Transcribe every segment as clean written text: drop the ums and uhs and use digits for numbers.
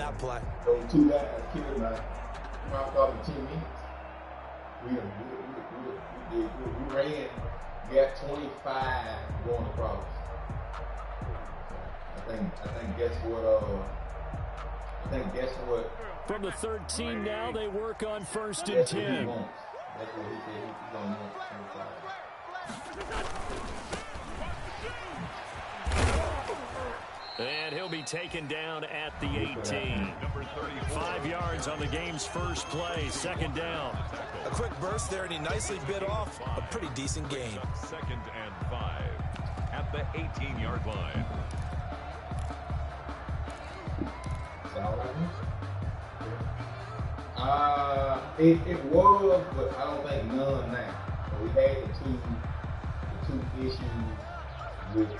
that play. Those two guys killed my dropped off in 10 minutes. We ran, got 25 going across. I think guess what From the 13 now, they work on 1st and 10. That's what he said he's going to want. 25. And he'll be taken down at the 18. 5 yards on the game's first play, 2nd down. A quick burst there, and he nicely bit off a pretty decent gain. 2nd and 5 at the 18-yard line. It was, but I don't think none now. We had the two issues with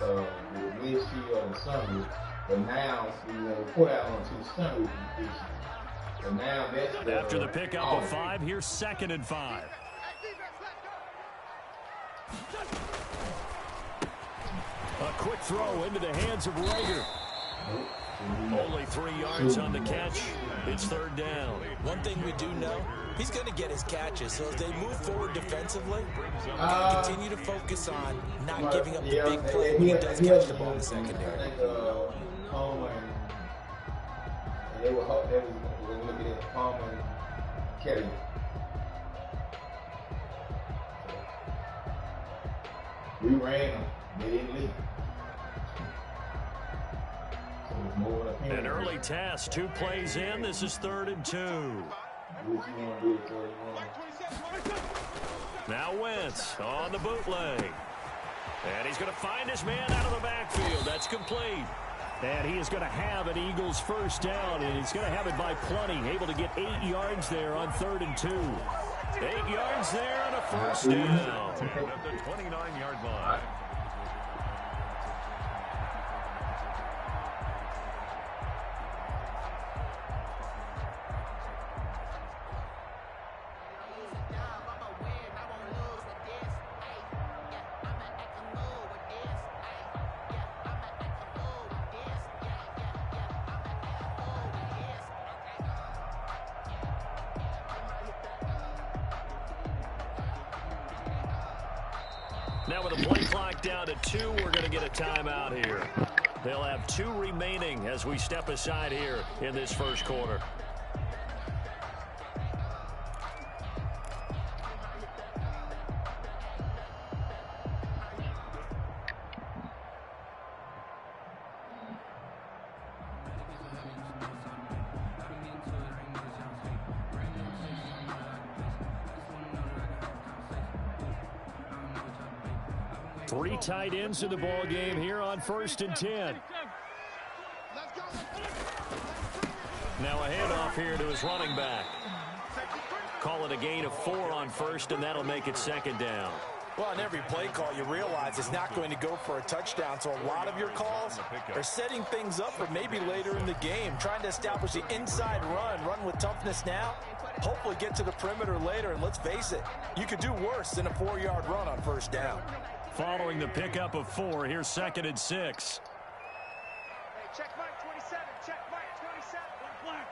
windshield and sunroof, but now we want to put out on 2 sunroof issues. And now that's after the pickup of 5, here's 2nd and 5. A quick throw into the hands of Rager. Only 3 yards on the catch. It's 3rd down. One thing we do know, he's going to get his catches. So as they move forward defensively, we're going to continue to focus on not giving up the big play when he does catch the ball in the secondary. I think Palmer and they were looking at Palmer and Kelly. We ran them. They didn't leave. An early task, 2 plays in. This is 3rd and 2. Now Wentz on the bootleg. And he's going to find his man out of the backfield. That's complete. And he is going to have an Eagles 1st down, and he's going to have it by plenty. Able to get 8 yards there on 3rd and 2. 8 yards there on a 1st down. At the 29-yard line. Now with the play clock down to 2, we're going to get a timeout here. They'll have 2 remaining as we step aside here in this 1st quarter. Three tight ends in the ball game here on 1st and 10. Now a handoff here to his running back. Call it a gain of 4 on 1st, and that'll make it 2nd down. Well, on every play call, you realize it's not going to go for a touchdown, so a lot of your calls are setting things up for maybe later in the game, trying to establish the inside run with toughness now, hopefully get to the perimeter later, and let's face it, you could do worse than a 4-yard run on 1st down. Following the pickup of 4, here's 2nd and 6. Hey, check Mike 27, check Mike 27. Black.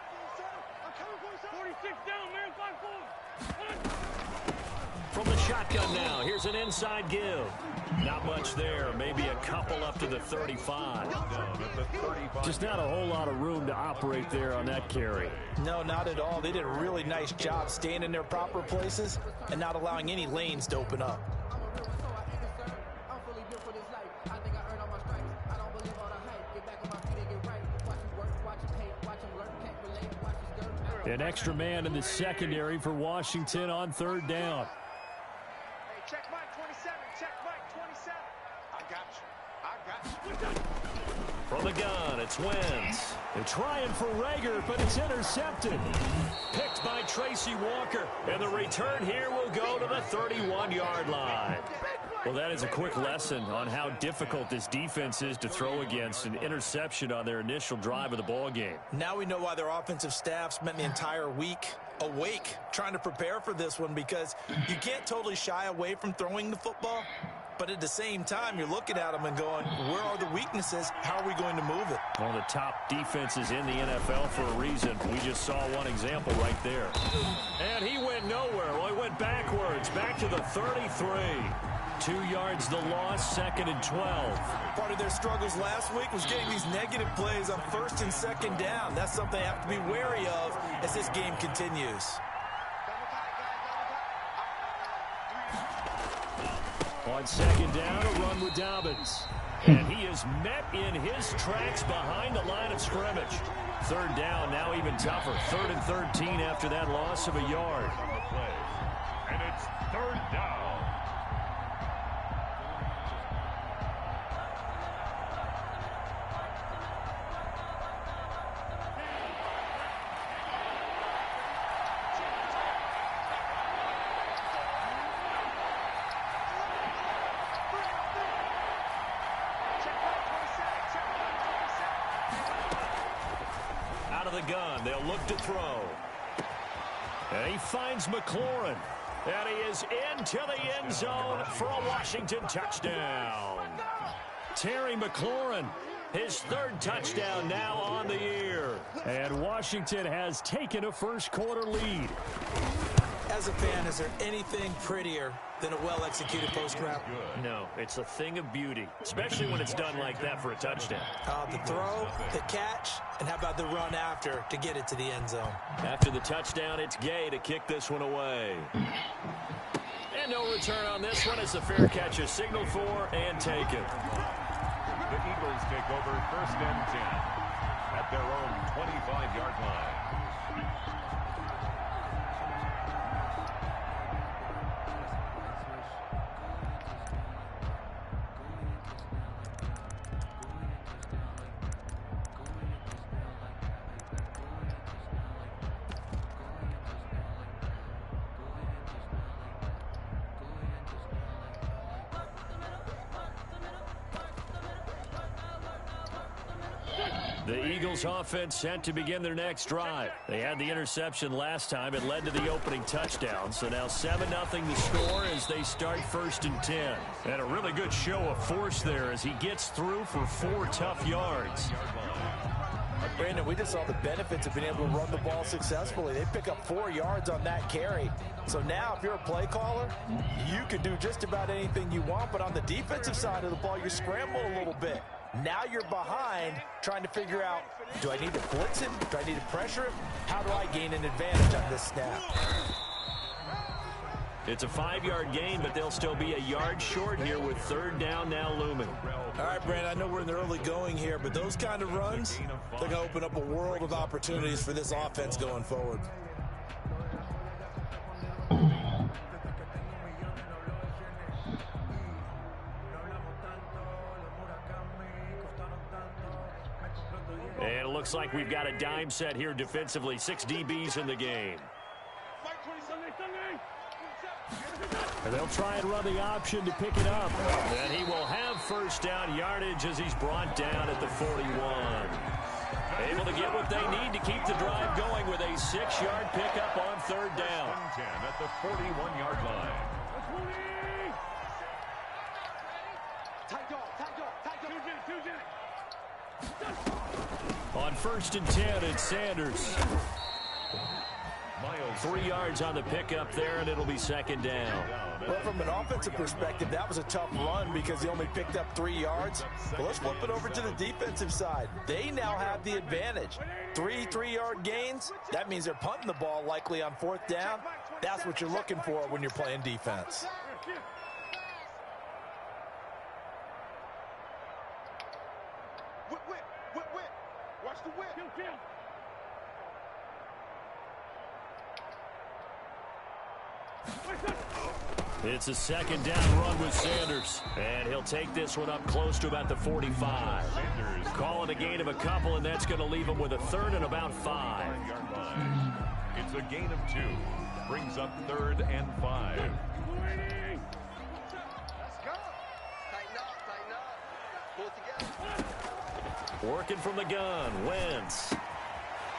I'm coming 46 down, man, 5-4. From the shotgun now, here's an inside give. Not much there, maybe a couple up to the 35. Just not a whole lot of room to operate there on that carry. No, not at all. They did a really nice job staying in their proper places and not allowing any lanes to open up. An extra man in the secondary for Washington on 3rd down. Hey, check Mike 27, check Mike 27. I got you. From the gun, it's Wentz. They're trying for Rager, but it's intercepted. Picked by Tracy Walker. And the return here will go to the 31-yard line. Well, that is a quick lesson on how difficult this defense is to throw against. An interception on their initial drive of the ball game. Now we know why their offensive staff spent the entire week awake trying to prepare for this one, because you can't totally shy away from throwing the football, But at the same time, you're looking at them and going, where are the weaknesses? How are we going to move it? One of the top defenses in the NFL for a reason. We just saw one example right there. And he went nowhere. Well, he went backwards, back to the 33. 2 yards the loss, 2nd and 12. Part of their struggles last week was getting these negative plays on 1st and 2nd down. That's something they have to be wary of as this game continues. On 2nd down, a run with Dobbins. And he is met in his tracks behind the line of scrimmage. 3rd down, now even tougher. 3rd and 13 after that loss of a yard. And it's 3rd down. Gun. They'll look to throw. And he finds McLaurin. And he is into the end zone for a Washington touchdown. Terry McLaurin, his 3rd touchdown now on the year. And Washington has taken a first-quarter lead. As a fan, is there anything prettier than a well-executed post route? No, it's a thing of beauty, especially when it's done like that for a touchdown. The throw, the catch, and how about the run after to get it to the end zone? After the touchdown, it's Gay to kick this one away. And no return on this one as the fair catch is signaled for and taken. The Eagles take over 1st and 10 at their own 25-yard line. The Eagles offense set to begin their next drive. They had the interception last time. It led to the opening touchdown. So now 7-0 the score as they start 1st and 10. And a really good show of force there as he gets through for 4 tough yards. Brandon, we just saw the benefits of being able to run the ball successfully. They pick up 4 yards on that carry. So now if you're a play caller, you can do just about anything you want. But on the defensive side of the ball, you scramble a little bit. Now you're behind trying to figure out, do I need to blitz him? Do I need to pressure him? How do I gain an advantage on this snap? It's a 5-yard gain, but they'll still be a yard short here with 3rd down now looming. All right, Brandon, I know we're in the early going here, but those kind of runs, they're going to open up a world of opportunities for this offense going forward. And it looks like we've got a dime set here defensively. 6 DBs in the game. And they'll try and run the option to pick it up. And he will have 1st down yardage as he's brought down at the 41. Able to get what they need to keep the drive going with a 6-yard pickup on 3rd down. 10 at the 41-yard line. On 1st and 10, it's Sanders. 3 yards on the pickup there, and it'll be 2nd down. Well, from an offensive perspective, that was a tough run because he only picked up 3 yards. But let's flip it over to the defensive side. They now have the advantage. 3 3-yard gains. That means they're punting the ball likely on 4th down. That's what you're looking for when you're playing defense. Watch the whip. It's a 2nd down run with Sanders. And he'll take this one up close to about the 45. Calling a gain of a couple, and that's going to leave him with a 3rd and about 5. It's a gain of 2. Brings up 3rd and 5. Let's go. Tighten up. Pull it together. Working from the gun, Wentz.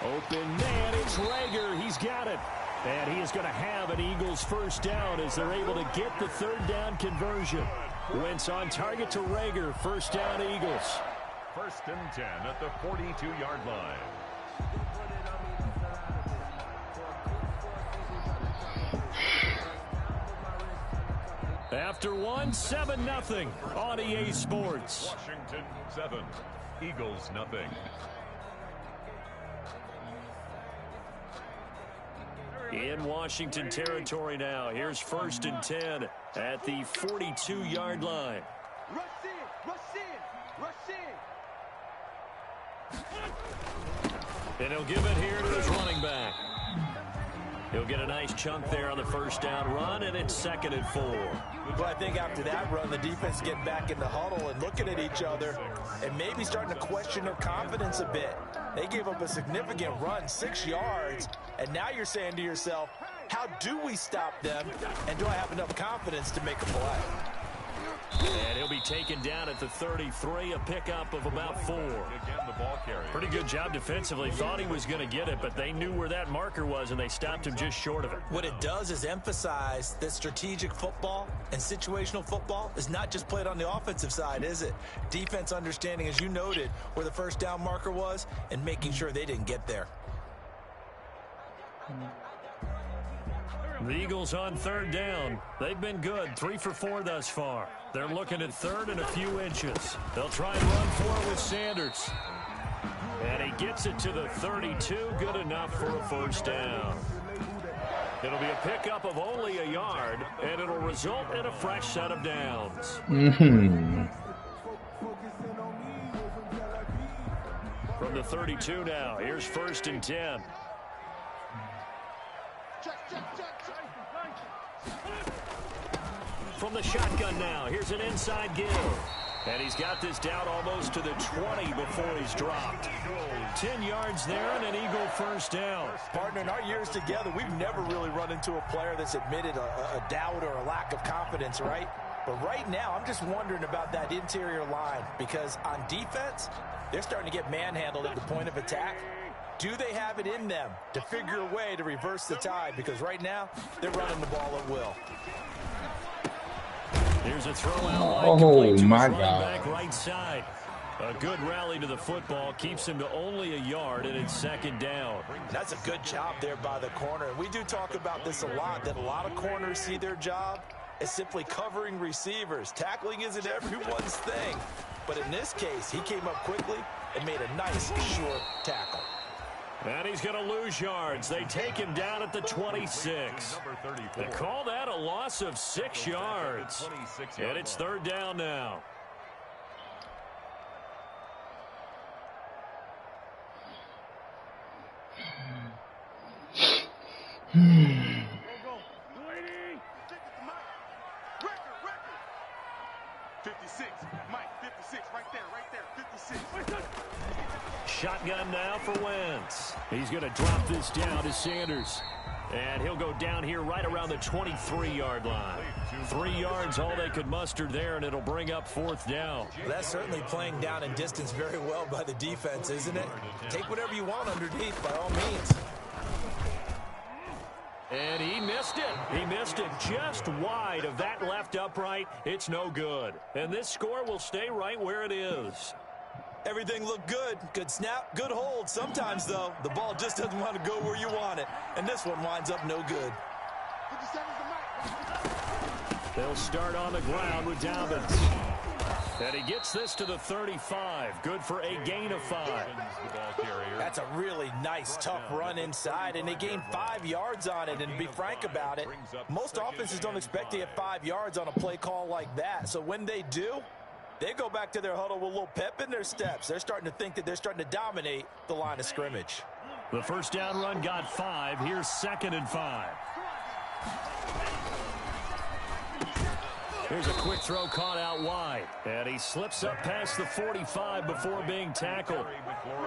Open man, it's Rager. He's got it. And he is going to have an Eagles 1st down as they're able to get the 3rd down conversion. Wentz on target to Rager. First down, Eagles. 1st and 10 at the 42-yard line. After one, 7-0 on EA Sports. Washington 7, Eagles nothing. In Washington territory now. Here's 1st and 10 at the 42-yard line. Rush in, rush in, rush in. And he'll give it here to his running back. He'll get a nice chunk there on the first down run, and it's 2nd and 4. Well, I think after that run, the defense getting back in the huddle and looking at each other and maybe starting to question their confidence a bit. They gave up a significant run, 6 yards, and now you're saying to yourself, how do we stop them, and do I have enough confidence to make a play? And he'll be taken down at the 33, a pickup of about 4. Again, the ball carrier. Pretty good job defensively. Thought he was going to get it, but they knew where that marker was, and they stopped him just short of it. What it does is emphasize that strategic football and situational football is not just played on the offensive side, is it? Defense understanding, as you noted, where the first down marker was and making sure they didn't get there. The Eagles on 3rd down. They've been good, 3 for 4 thus far. They're looking at 3rd and a few inches. They'll try and run for it with Sanders. And he gets it to the 32, good enough for a first down. It'll be a pickup of only a yard, and it'll result in a fresh set of downs. From the 32 now, here's 1st and 10. From the shotgun now, here's an inside give. And he's got this down almost to the 20 before he's dropped. 10 yards there and an Eagle first down. Partner, in our years together, we've never really run into a player that's admitted a doubt or a lack of confidence, right? But right now, I'm just wondering about that interior line because on defense, they're starting to get manhandled at the point of attack. Do they have it in them to figure a way to reverse the tide? Because right now, they're running the ball at will. Here's a throw out. Oh, my God. Back right side. A good rally to the football keeps him to only a yard, and it's 2nd down. That's a good job there by the corner. And we do talk about this a lot, that a lot of corners see their job as simply covering receivers. Tackling isn't everyone's thing. But in this case, he came up quickly and made a nice, short tackle. And he's going to lose yards. They take him down at the 26. They call that a loss of 6 yards. And it's 3rd down now. Shotgun now for Wentz. He's going to drop this down to Sanders. And he'll go down here right around the 23-yard line. 3 yards, all they could muster there, and it'll bring up 4th down. Well, that's certainly playing down in distance very well by the defense, isn't it? Take whatever you want underneath, by all means. And he missed it. He missed it just wide of that left upright. It's no good. And this score will stay right where it is. Everything looked good. Good snap, good hold. Sometimes, though, the ball just doesn't want to go where you want it. And this one winds up no good. They'll start on the ground with Dobbins. And he gets this to the 35. Good for a gain of 5. That's a really nice, tough run inside, and they gained 5 yards on it. And to be frank about it, most offenses don't expect to get 5 yards on a play call like that. So when they do, they go back to their huddle with a little pep in their steps. They're starting to think that they're starting to dominate the line of scrimmage. The first down run got 5. Here's 2nd and 5. Here's a quick throw caught out wide. And he slips up past the 45 before being tackled.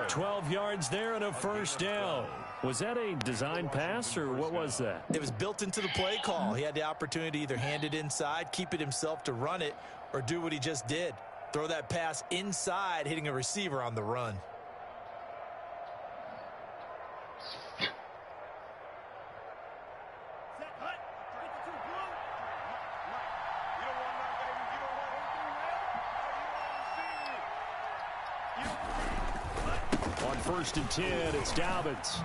12 yards there and a first down. Was that a design pass, or what was that? It was built into the play call. He had the opportunity to either hand it inside, keep it himself to run it, or do what he just did. Throw that pass inside, hitting a receiver on the run. first and 10. It's Dobbins.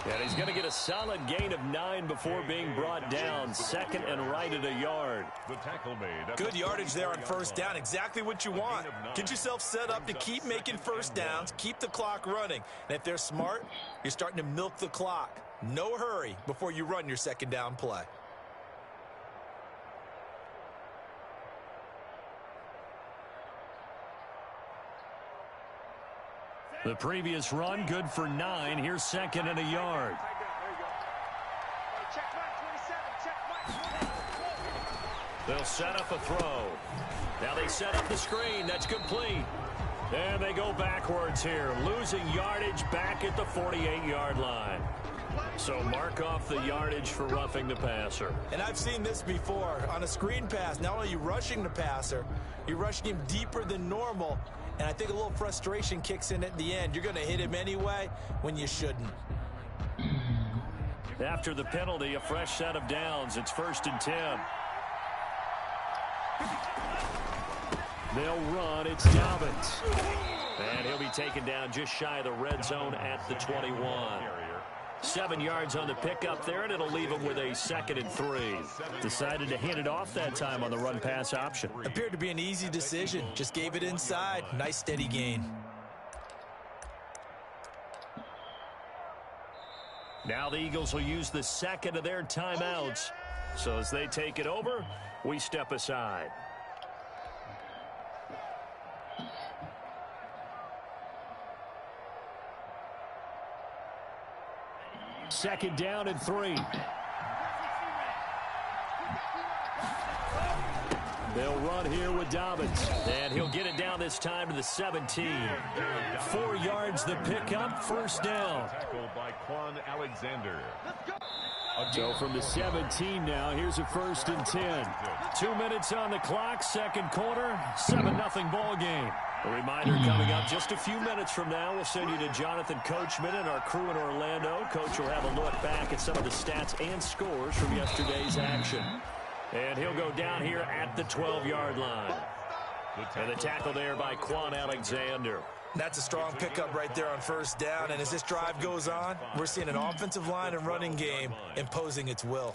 And he's going to get a solid gain of 9 before being brought down. Second and right at a yard. The tackle made. Good yardage there on first down. Exactly what you want. Get yourself set up to keep making first downs, keep the clock running. And if they're smart, you're starting to milk the clock. No hurry before you run your second down play. The previous run, good for 9. Here's second and a yard. They'll set up a throw. Now they set up the screen. That's complete. And they go backwards here, losing yardage back at the 48-yard line. So mark off the yardage for roughing the passer. And I've seen this before. On a screen pass, not only are you rushing the passer, you're rushing him deeper than normal. And I think a little frustration kicks in at the end. You're going to hit him anyway when you shouldn't. After the penalty, a fresh set of downs. It's first and 10. They'll run. It's Dobbins. And he'll be taken down just shy of the red zone at the 21. 7 yards on the pickup there, and it'll leave him with a second and 3. Decided to hand it off that time on the run-pass option. Appeared to be an easy decision. Just gave it inside. Nice steady gain. Now the Eagles will use the second of their timeouts. So as they take it over, we step aside. Second down and 3. They'll run here with Dobbins. And he'll get it down this time to the 17. 4 yards the pickup, first down. Tackled by Quan Alexander. So from the 17 now, here's a first and 10. 2 minutes on the clock, second quarter, 7-0 ball game. A reminder coming up just a few minutes from now. We'll send you to Jonathan Coachman and our crew in Orlando. Coach will have a look back at some of the stats and scores from yesterday's action. And he'll go down here at the 12-yard line. And the tackle there by Quan Alexander. That's a strong pickup right there on first down. And as this drive goes on, we're seeing an offensive line and running game imposing its will.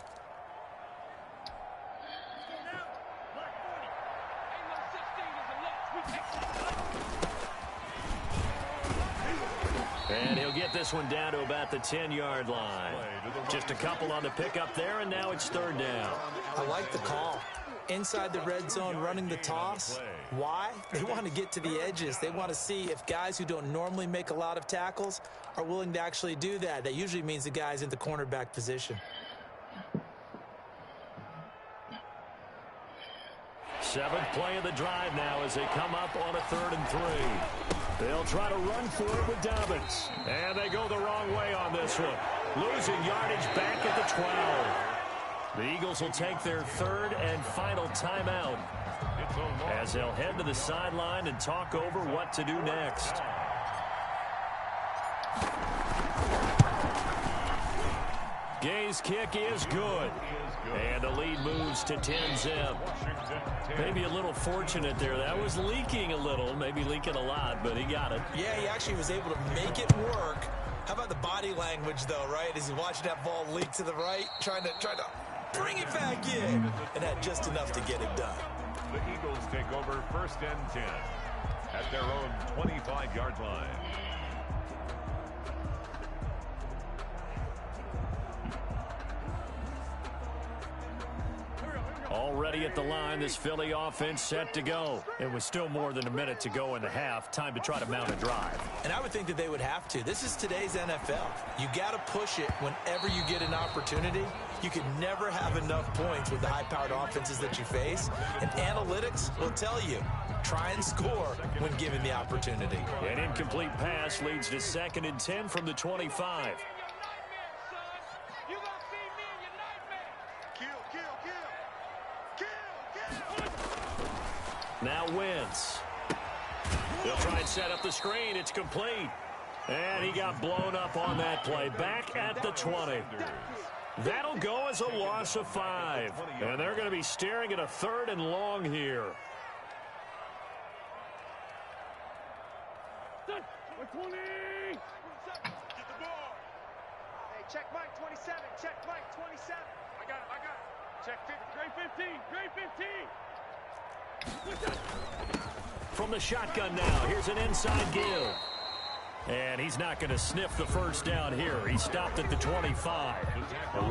And he'll get this one down to about the 10-yard line. Just a couple on the pickup there, and now it's third down. I like the call. Inside the red zone, running the toss. Why? They want to get to the edges. They want to see if guys who don't normally make a lot of tackles are willing to actually do that. That usually means the guy's in the cornerback position. Seventh play of the drive now as they come up on a 3rd and 3. They'll try to run for it with Dobbins. And they go the wrong way on this one. Losing yardage back at the 12. The Eagles will take their 3rd and final timeout as they'll head to the sideline and talk over what to do next. Gay's kick is good. And the lead moves to 10-zip. Maybe a little fortunate there. That was leaking a little, maybe leaking a lot, but he got it. Yeah, he actually was able to make it work. How about the body language, though, right? As he's watching that ball leak to the right, trying to bring it back in, and had just enough to get it done. The Eagles take over 1st and 10 at their own 25-yard line. Already at the line, this Philly offense set to go. And with still more than a minute to go in the half, time to try to mount a drive. And I would think that they would have to. This is today's NFL. You got to push it whenever you get an opportunity. You can never have enough points with the high-powered offenses that you face. And analytics will tell you, try and score when given the opportunity. An incomplete pass leads to 2nd and 10 from the 25. Now Wentz. They'll try and set up the screen. It's complete. And he got blown up on that play. Back at the 20. That'll go as a loss of 5. And they're going to be staring at a 3rd and long here. check Mike 27. Check Mike 27. I got it. Check 15. Grade 15. From the shotgun now, here's an inside give. And he's not going to sniff the first down here. He stopped at the 25.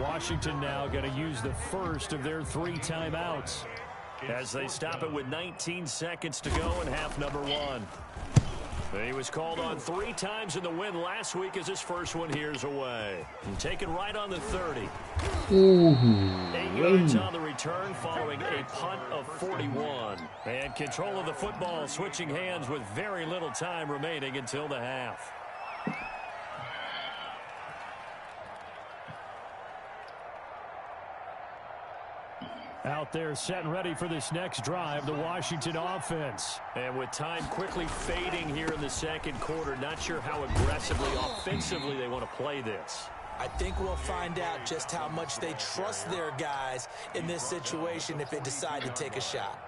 Washington now going to use the first of their 3 timeouts as they stop it with 19 seconds to go in half number 1. He was called on 3 times in the win last week as his first one here's away. And taken right on the 30. 8 yards on the return following a punt of 41. And control of the football switching hands with very little time remaining until the half. Out there set and ready for this next drive, the Washington offense. And with time quickly fading here in the second quarter, not sure how aggressively, offensively they want to play this. I think we'll find out just how much they trust their guys in this situation if they decide to take a shot.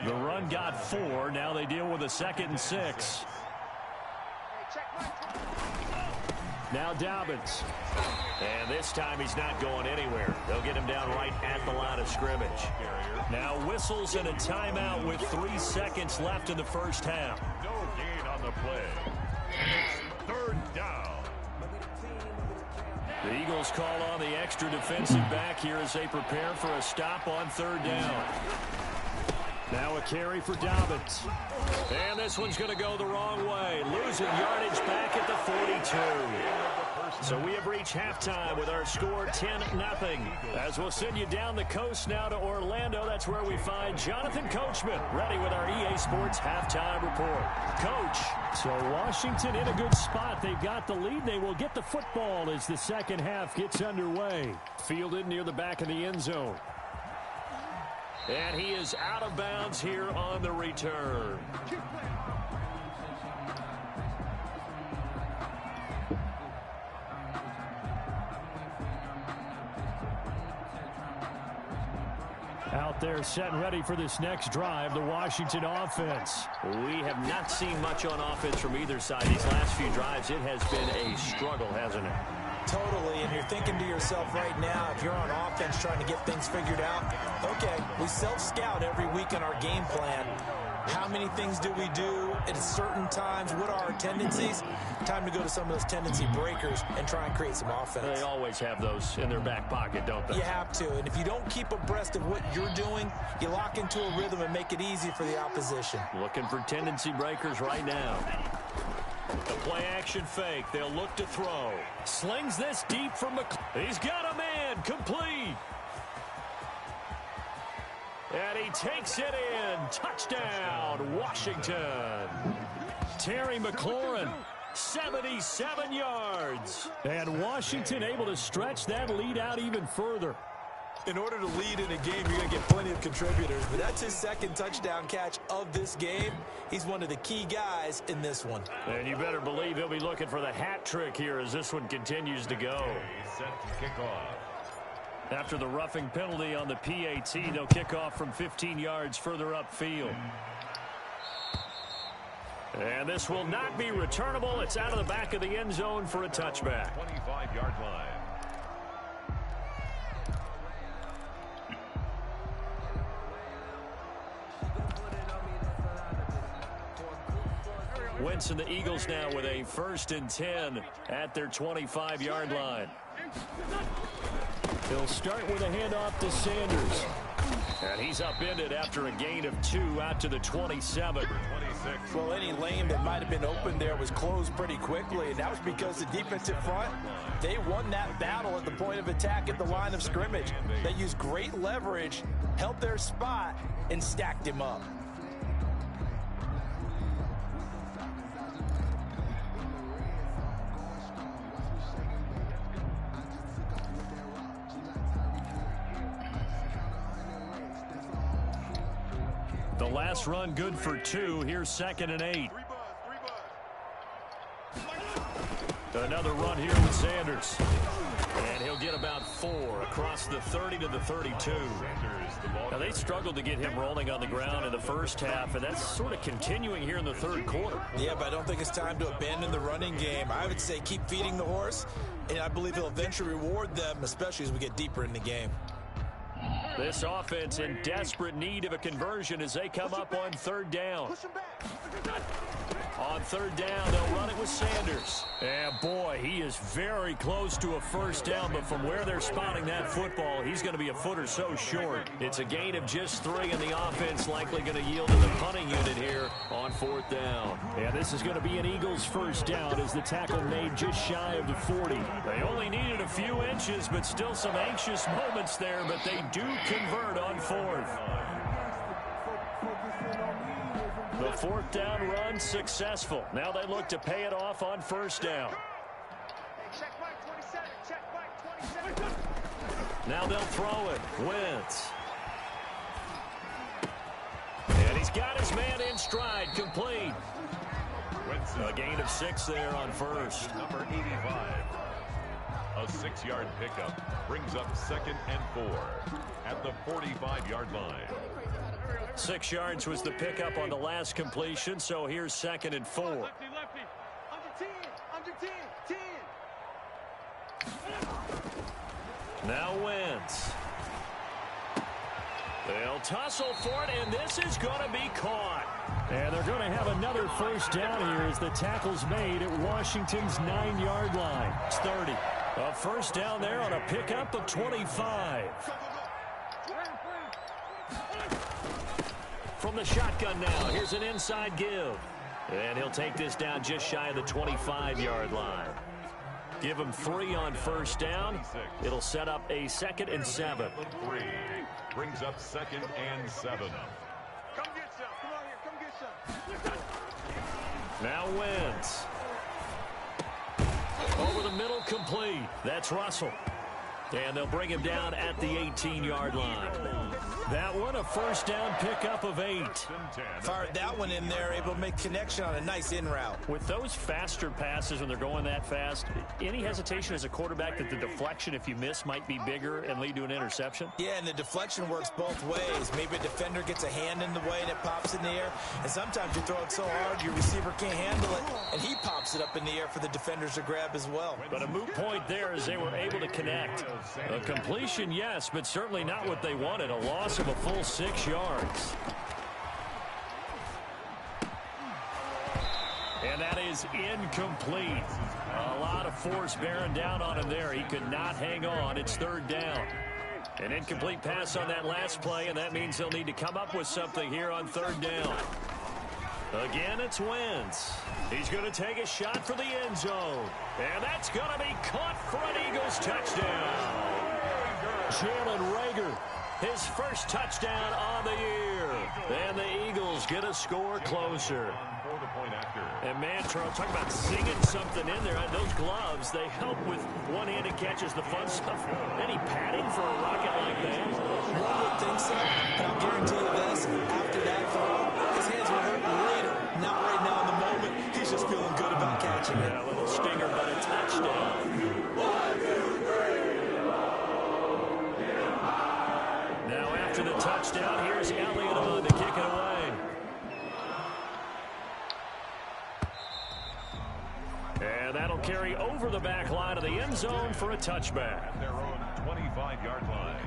The run got 4. Now they deal with a 2nd and 6. Now Dobbins. And this time he's not going anywhere. They'll get him down right at the line of scrimmage. Now whistles and a timeout with 3 seconds left in the first half. No gain on the play. It's 3rd down. The Eagles call on the extra defensive back here as they prepare for a stop on 3rd down. Now a carry for Dobbins. And this one's going to go the wrong way. Losing yardage back at the 42. So we have reached halftime with our score 10-0. As we'll send you down the coast now to Orlando, that's where we find Jonathan Coachman ready with our EA Sports halftime report. Coach. So Washington in a good spot. They've got the lead. They will get the football as the second half gets underway. Fielded near the back of the end zone. And he is out of bounds here on the return. Out there set and ready for this next drive, the Washington offense. We have not seen much on offense from either side. These last few drives, it has been a struggle, hasn't it? Totally, and you're thinking to yourself right now, if you're on offense trying to get things figured out, okay, we self-scout every week in our game plan. How many things do we do at certain times? What are our tendencies? Time to go to some of those tendency breakers and try and create some offense. They always have those in their back pocket, don't they? You have to, and if you don't keep abreast of what you're doing, you lock into a rhythm and make it easy for the opposition. Looking for tendency breakers right now. The play action fake. They'll look to throw. Slings this deep from McClellan. He's got a man. Complete. And he takes it in. Touchdown, Washington. Terry McLaurin, 77 yards. And Washington able to stretch that lead out even further. In order to lead in a game, you're going to get plenty of contributors, but that's his 2nd touchdown catch of this game. He's one of the key guys in this one. And you better believe he'll be looking for the hat trick here as this one continues to go. He's set to kick off. After the roughing penalty on the PAT, they'll kick off from 15 yards further upfield. And this will not be returnable. It's out of the back of the end zone for a touchback. 25-yard line. Wentz and the Eagles now with a 1st and 10 at their 25-yard line. They'll start with a handoff to Sanders. And he's upended after a gain of 2 out to the 27. Well, any lane that might have been open there was closed pretty quickly, and that was because the defensive front, they won that battle at the point of attack at the line of scrimmage. They used great leverage, held their spot, and stacked him up. The last run good for 2. Here's 2nd and 8. Another run here with Sanders. And he'll get about 4 across the 30 to the 32. Now, they struggled to get him rolling on the ground in the first half, and that's sort of continuing here in the third quarter. Yeah, but I don't think it's time to abandon the running game. I would say keep feeding the horse, and I believe he'll eventually reward them, especially as we get deeper in the game. This offense in desperate need of a conversion as they come up on third down. On third down, they'll run it with Sanders. And boy, he is very close to a first down, but from where they're spotting that football, he's going to be a foot or so short. It's a gain of just 3, and the offense likely going to yield to the punting unit here on fourth down. And this is going to be an Eagles first down as the tackle made just shy of the 40. They only needed a few inches, but still some anxious moments there, but they do convert on fourth. The fourth down run successful. Now they look to pay it off on first down. Check Mike 27. Check Mike 27. Now they'll throw it. Wentz. And he's got his man in stride. Complete. A gain of 6 there on first. Number 85. A 6-yard pickup brings up 2nd and 4 at the 45-yard line. 6 yards was the pickup on the last completion, so here's 2nd and 4. Lefty, lefty. Under 10. 10. Now Wentz. They'll tussle for it, and this is going to be caught. And they're going to have another first down here as the tackle's made at Washington's 9-yard line. It's 30. A first down there on a pickup of 25. From the shotgun now, here's an inside give. And he'll take this down just shy of the 25-yard line. Give him 3 on first down. It'll set up a 2nd and 7. 3 brings up 2nd and 7. Come get some. Come on here. Come get some. Now Wentz. Over the middle, complete. That's Russell. And they'll bring him down at the 18-yard line. That one, a first down pickup of 8. Fired that one in there, able to make connection on a nice in route. With those faster passes when they're going that fast, any hesitation as a quarterback that the deflection, if you miss, might be bigger and lead to an interception? Yeah, and the deflection works both ways. Maybe a defender gets a hand in the way and it pops in the air. And sometimes you throw it so hard your receiver can't handle it, and he pops it up in the air for the defenders to grab as well. But a moot point there as they were able to connect. A completion, yes, but certainly not what they wanted. A loss of a full 6 yards. And that is incomplete. A lot of force bearing down on him there. He could not hang on. It's third down. An incomplete pass on that last play, and that means they'll need to come up with something here on third down. Again, it's Wentz. He's going to take a shot for the end zone. And that's going to be caught for an Eagles touchdown. Jalen Reagor, his first touchdown on the year. And the Eagles get a score closer. And man, Charles, talk about singing something in there. Those gloves, they help with one-handed catches, the fun stuff. Any padding for a rocket like that? One would think so, but I'll guarantee you this. After that throw, his hands will hurt later. Not right now in the moment. He's just feeling good about catching it. Yeah, a little stinger, but a touchdown. 1, 2, 3. Now after the touchdown, here's Elliott on to kick it away. And that'll carry over the back line of the end zone for a touchback. At their own 25-yard line.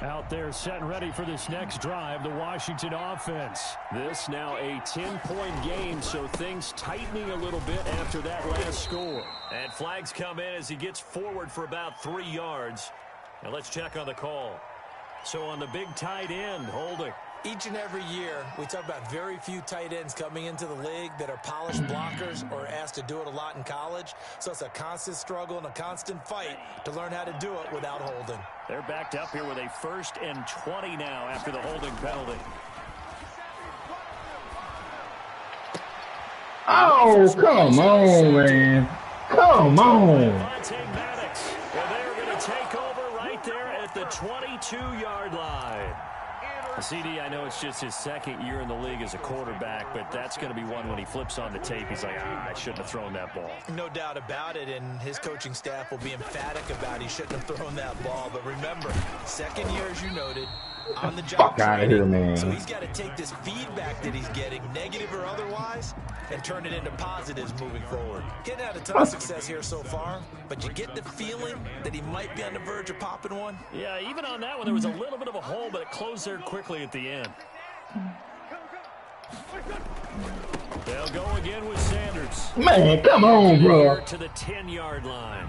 Out there set and ready for this next drive, the Washington offense. This now a 10-point game, so things tightening a little bit after that last score. And flags come in as he gets forward for about 3 yards. Now let's check on the call. So on the big tight end, holding. Each and every year, we talk about very few tight ends coming into the league that are polished blockers or asked to do it a lot in college. So it's a constant struggle and a constant fight to learn how to do it without holding. They're backed up here with a 1st and 20 now after the holding penalty. Oh, come on, man. Come on. And they're going to take over right there at the 22-yard line. CD, I know it's just his second year in the league as a quarterback, but that's going to be one when he flips on the tape. He's like, I shouldn't have thrown that ball. No doubt about it, and his coaching staff will be emphatic about he shouldn't have thrown that ball. But remember, second year, as you noted, on the job training. Man. So he's got to take this feedback that he's getting, negative or otherwise, and turn it into positives moving forward. Getting out a ton of success here so far, but you get the feeling that he might be on the verge of popping one. Yeah, even on that one, there was a little bit of a hole, but it closed there quickly at the end. They'll go again with Sanders. Man, come on, bro. To the 10-yard line.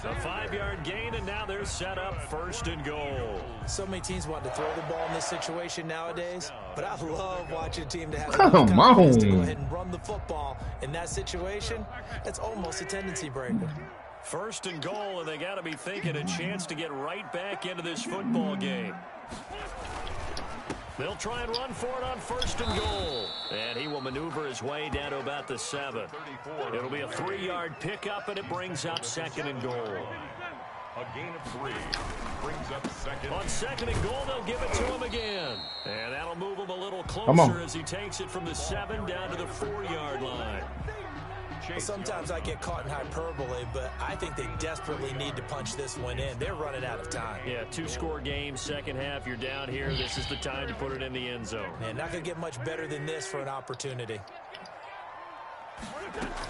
A 5-yard gain, and now they're set up 1st and goal. So many teams want to throw the ball in this situation nowadays, but I love watching a team to have come on to go ahead and run the football in that situation. That's almost a tendency breaker. 1st and goal, and they got to be thinking a chance to get right back into this football game. They'll try and run for it on 1st and goal. And he will maneuver his way down to about the 7. It'll be a 3-yard pickup, and it brings up 2nd and goal. A gain of 3 brings up 2nd. On 2nd and goal, they'll give it to him again. And that'll move him a little closer as he takes it from the 7 down to the 4-yard line. Well, sometimes I get caught in hyperbole, but I think they desperately need to punch this one in. They're running out of time. Yeah, 2-score game, second half, you're down here. This is the time to put it in the end zone. Man, not going to get much better than this for an opportunity.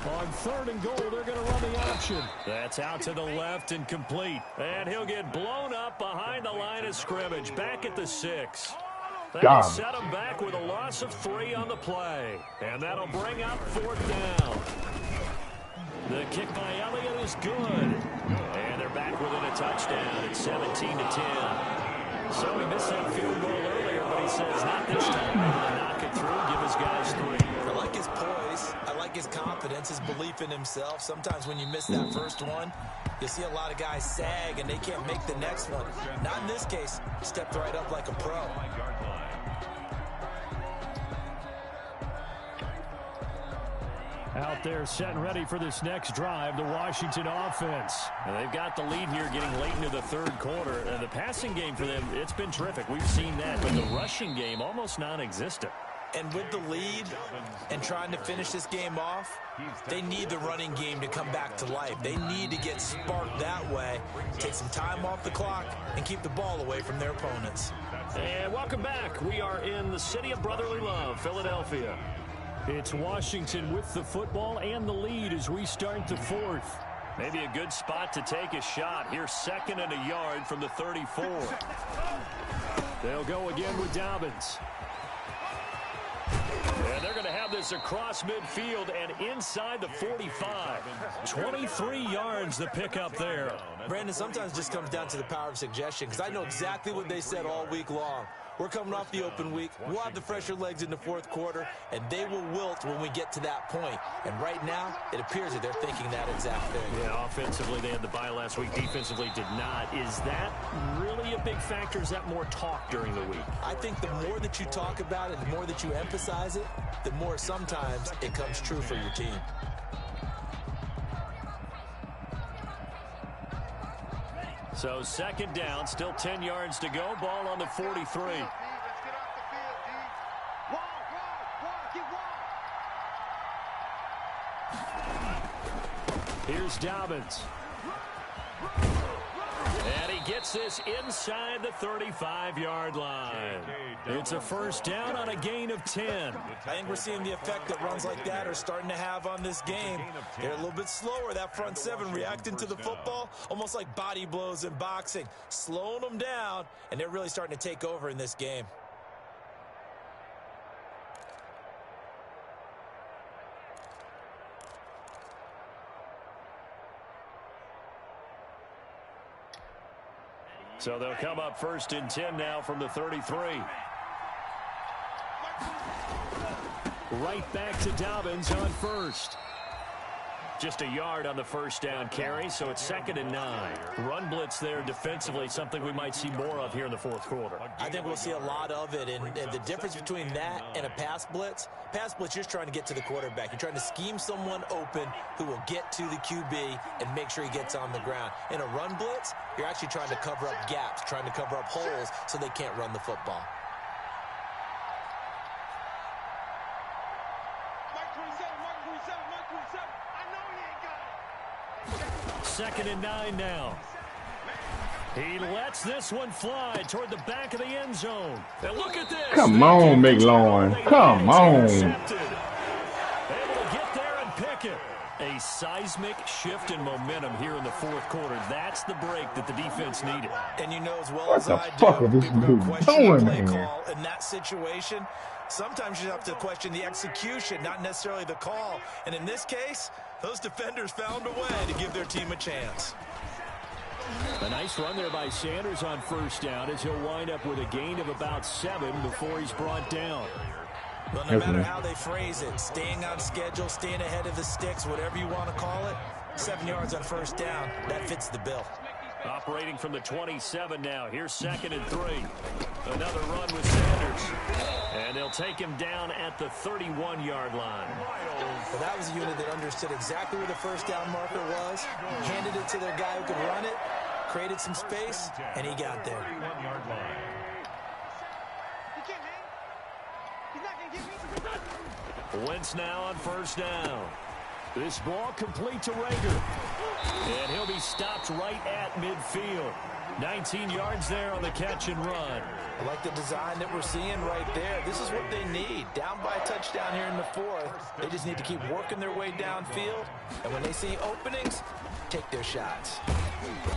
On 3rd and goal, they're going to run the option. That's out to the left and complete. And he'll get blown up behind the line of scrimmage, back at the 6. That'll set him back with a loss of 3 on the play. And that'll bring up 4th down. The kick by Elliott is good. And they're back within a touchdown. It's 17-10. So he missed that field goal earlier, but he says not this time. Able to knock it through, give his guys 3. I like his poise. I like his confidence, his belief in himself. Sometimes when you miss that first one, you'll see a lot of guys sag and they can't make the next one. Not in this case. He stepped right up like a pro. Out there set and ready for this next drive, the Washington offense. And they've got the lead here getting late into the 3rd quarter. And the passing game for them, it's been terrific. We've seen that, but the rushing game almost non-existent. And with the lead and trying to finish this game off, they need the running game to come back to life. They need to get sparked that way, take some time off the clock, and keep the ball away from their opponents. And welcome back. We are in the city of brotherly love, Philadelphia. It's Washington with the football and the lead as we start the 4th. Maybe a good spot to take a shot. Here's 2nd and a yard from the 34. They'll go again with Dobbins. And they're going to have this across midfield and inside the 45. 23 yards to pick up there. Brandon, sometimes it just comes down to the power of suggestion, because I know exactly what they said all week long. We're coming off the open week. We'll have the fresher legs in the 4th quarter, and they will wilt when we get to that point. And right now, it appears that they're thinking that exact thing. Yeah, offensively, they had the bye last week. Defensively, did not. Is that really a big factor? Is that more talk during the week? I think the more that you talk about it, the more that you emphasize it, the more sometimes it comes true for your team. So 2nd down, still 10 yards to go. Ball on the 43. Here's Dobbins. And he gets this inside the 35-yard line. It's a 1st down on a gain of 10. I think we're seeing the effect that runs like that are starting to have on this game. They're a little bit slower, that front 7, reacting to the football, almost like body blows in boxing, slowing them down, and they're really starting to take over in this game. So they'll come up 1st and 10 now from the 33. Right back to Dobbins on 1st. Just a yard on the first down carry, so it's 2nd and 9. Run blitz there defensively, something we might see more of here in the fourth quarter. I think we'll see a lot of it, and the difference between that and a pass blitz, you're just trying to get to the quarterback. You're trying to scheme someone open who will get to the QB and make sure he gets on the ground. In a run blitz, you're actually trying to cover up gaps, trying to cover up holes so they can't run the football. Mark 27, Mark 27, Mark 27. I know he ain't got it. 2nd and 9 now. He lets this one fly toward the back of the end zone. And look at this. Come on, McLaurin. Come on. Able to get there and pick it. A seismic shift in momentum here in the fourth quarter. That's the break that the defense needed. And you know as well What as the I fuck do, are this people dude question doing the play here? call in that situation. Sometimes you have to question the execution, not necessarily the call. And in this case, those defenders found a way to give their team a chance. A nice run there by Sanders on first down as he'll wind up with a gain of about 7 before he's brought down. Well, no matter how they phrase it, staying on schedule, staying ahead of the sticks, whatever you want to call it, 7 yards on first down, that fits the bill. Operating from the 27 now. Here's 2nd and 3. Another run with Sanders. And they'll take him down at the 31-yard line. Well, that was a unit that understood exactly where the first down marker was, handed it to their guy who could run it, created some space, and he got there. He can't hang. He's not going to get me. Wentz now on first down. This ball complete to Rager. And he'll be stopped right at midfield. 19 yards there on the catch and run. I like the design that we're seeing right there. This is what they need. Down by a touchdown here in the fourth. They just need to keep working their way downfield. And when they see openings, take their shots.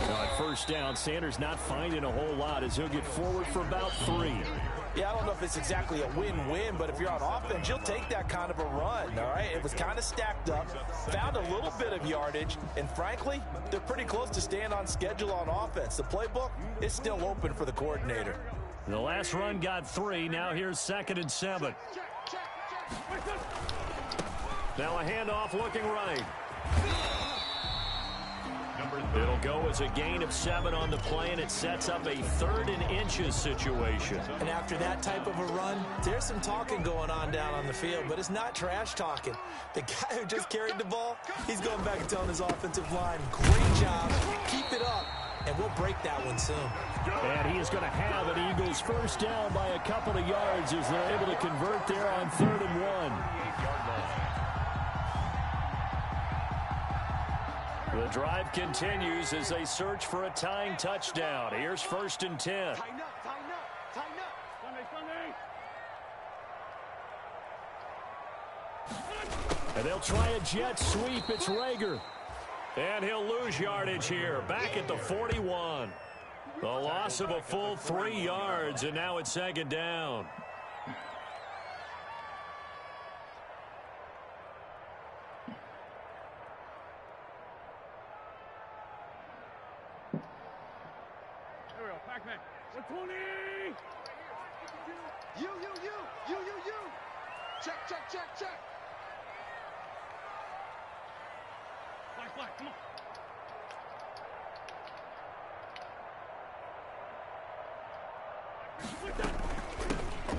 Now at first down, Sanders not finding a whole lot as he'll get forward for about 3. Yeah, I don't know if it's exactly a win-win, but if you're on offense, you'll take that kind of a run, all right? It was kind of stacked up, found a little bit of yardage, and frankly, they're pretty close to staying on schedule on offense. The playbook is still open for the coordinator. The last run got 3. Now here's 2nd and 7. Now a handoff looking right. It'll go as a gain of 7 on the play, and it sets up a 3rd and inches situation. And after that type of a run, there's some talking going on down on the field, but it's not trash talking. The guy who just carried the ball, he's going back and telling his offensive line, great job, keep it up, and we'll break that one soon. And he is going to have an Eagles first down by a couple of yards as they're able to convert there on 3rd and 1. The drive continues as they search for a tying touchdown. Here's 1st and 10. Tighten up, tighten up, tighten up. Sunday. And they'll try a jet sweep. It's Rager. And he'll lose yardage here. Back at the 41. The loss of a full 3 yards, and now it's 2nd down. Pac-Man. 120. You. Check. Black, come on.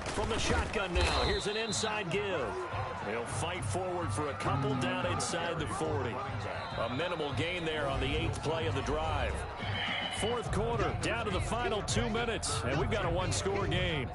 From the shotgun now, here's an inside give. They'll fight forward for a couple down inside the 40. A minimal gain there on the 8th play of the drive. Fourth quarter, down to the final 2 minutes, and we've got a 1-score game.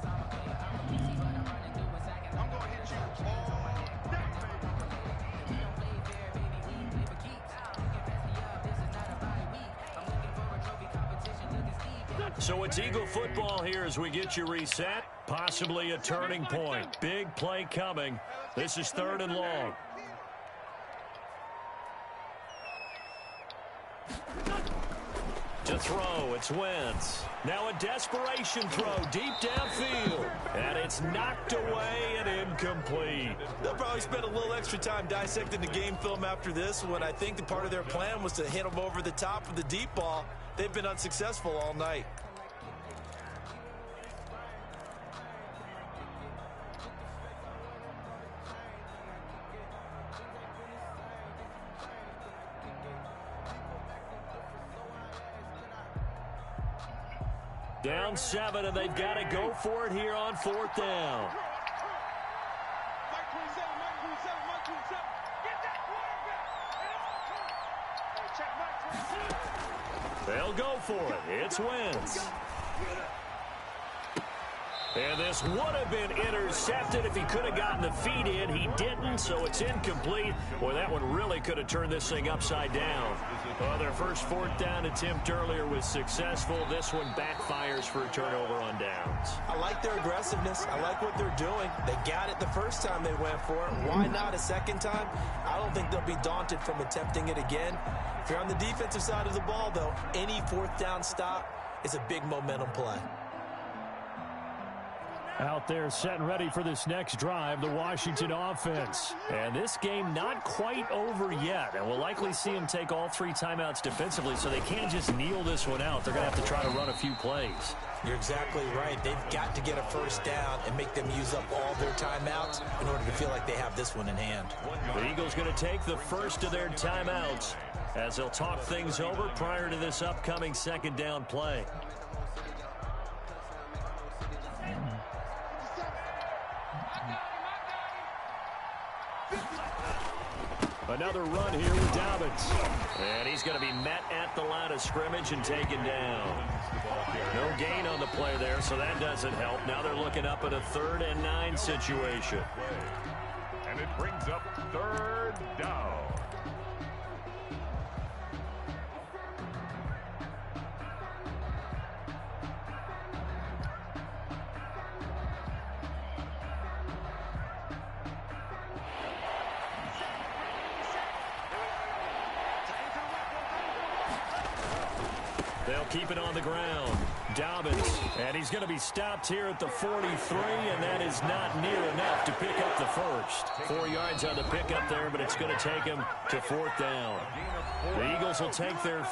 So it's Eagle football here as we get you reset. Possibly a turning point. Big play coming. This is 3rd and long. To throw, it's Wentz. Now a desperation throw deep downfield. And it's knocked away and incomplete. They'll probably spend a little extra time dissecting the game film after this one. I think the part of their plan was to hit them over the top with the deep ball. They've been unsuccessful all night. Down 7, and they've got to go for it here on 4th down. They'll go for it. It's Wentz. And this would have been intercepted if he could have gotten the feet in. He didn't, so it's incomplete. Boy, that one really could have turned this thing upside down. Well, their first 4th down attempt earlier was successful. This one backfires for a turnover on downs. I like their aggressiveness. I like what they're doing. They got it the first time they went for it. Why not a second time? I don't think they'll be daunted from attempting it again. If you're on the defensive side of the ball, though, any 4th down stop is a big momentum play. Out there setting ready for this next drive, the Washington offense. And this game not quite over yet. And we'll likely see them take all 3 timeouts defensively, so they can't just kneel this one out. They're going to have to try to run a few plays. You're exactly right. They've got to get a first down and make them use up all their timeouts in order to feel like they have this one in hand. The Eagles going to take the first of their timeouts as they'll talk things over prior to this upcoming 2nd down play. Another run here with Dobbins. And he's going to be met at the line of scrimmage and taken down. No gain on the play there, so that doesn't help. Now they're looking up at a 3rd and 9 situation. And it brings up 3rd down. They'll keep it on the ground. Dobbins, and he's going to be stopped here at the 43, and that is not near enough to pick up the first. 4 yards on the pickup there, but it's going to take him to 4th down. The Eagles will take their